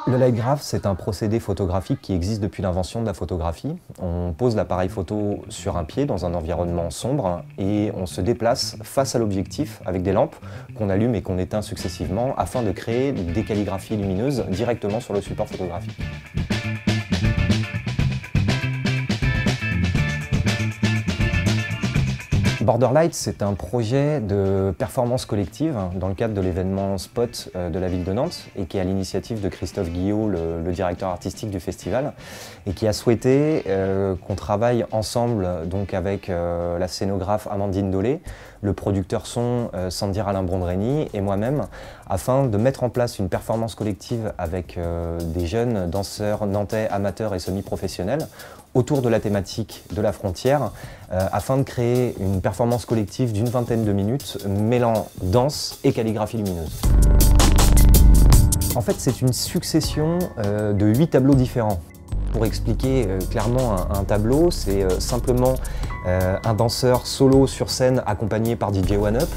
Le light graph, c'est un procédé photographique qui existe depuis l'invention de la photographie. On pose l'appareil photo sur un pied dans un environnement sombre et on se déplace face à l'objectif avec des lampes qu'on allume et qu'on éteint successivement afin de créer des calligraphies lumineuses directement sur le support photographique. Borderlight, c'est un projet de performance collective dans le cadre de l'événement Spot de la ville de Nantes et qui est à l'initiative de Christophe Guillot, le directeur artistique du festival, et qui a souhaité qu'on travaille ensemble donc avec la scénographe Amandine Dolé, le producteur son Sandir Alain Brondreny et moi-même, afin de mettre en place une performance collective avec des jeunes danseurs nantais amateurs et semi-professionnels autour de la thématique de la frontière, afin de créer une performance collective d'une vingtaine de minutes mêlant danse et calligraphie lumineuse. En fait, c'est une succession de 8 tableaux différents. Pour expliquer clairement un tableau, c'est simplement un danseur solo sur scène accompagné par DJ One Up,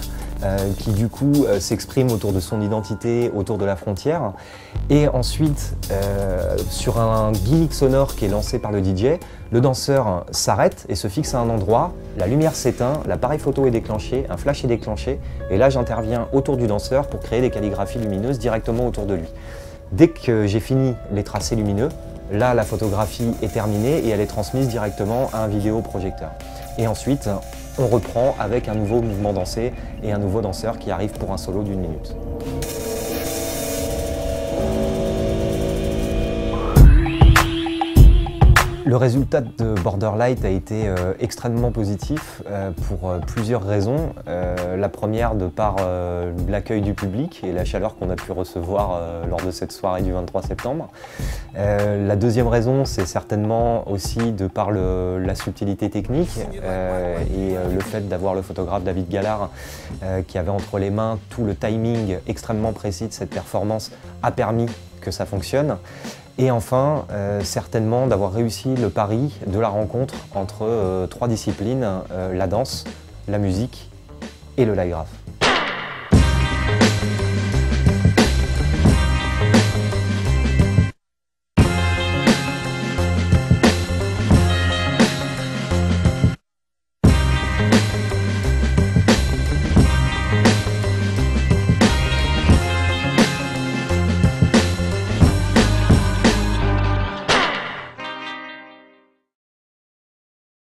qui du coup s'exprime autour de son identité, autour de la frontière. Et ensuite, sur un gimmick sonore qui est lancé par le DJ, le danseur s'arrête et se fixe à un endroit, la lumière s'éteint, l'appareil photo est déclenché, un flash est déclenché, et là j'interviens autour du danseur pour créer des calligraphies lumineuses directement autour de lui. Dès que j'ai fini les tracés lumineux, là la photographie est terminée et elle est transmise directement à un vidéoprojecteur. Et ensuite, on reprend avec un nouveau mouvement dansé et un nouveau danseur qui arrive pour un solo d'1 minute. Le résultat de Borderlight a été extrêmement positif pour plusieurs raisons. La première, de par l'accueil du public et la chaleur qu'on a pu recevoir lors de cette soirée du 23 septembre. La deuxième raison, c'est certainement aussi de par la subtilité technique et le fait d'avoir le photographe David Gallard qui avait entre les mains tout le timing extrêmement précis de cette performance a permis que ça fonctionne. Et enfin, certainement d'avoir réussi le pari de la rencontre entre 3 disciplines, la danse, la musique et le light graph.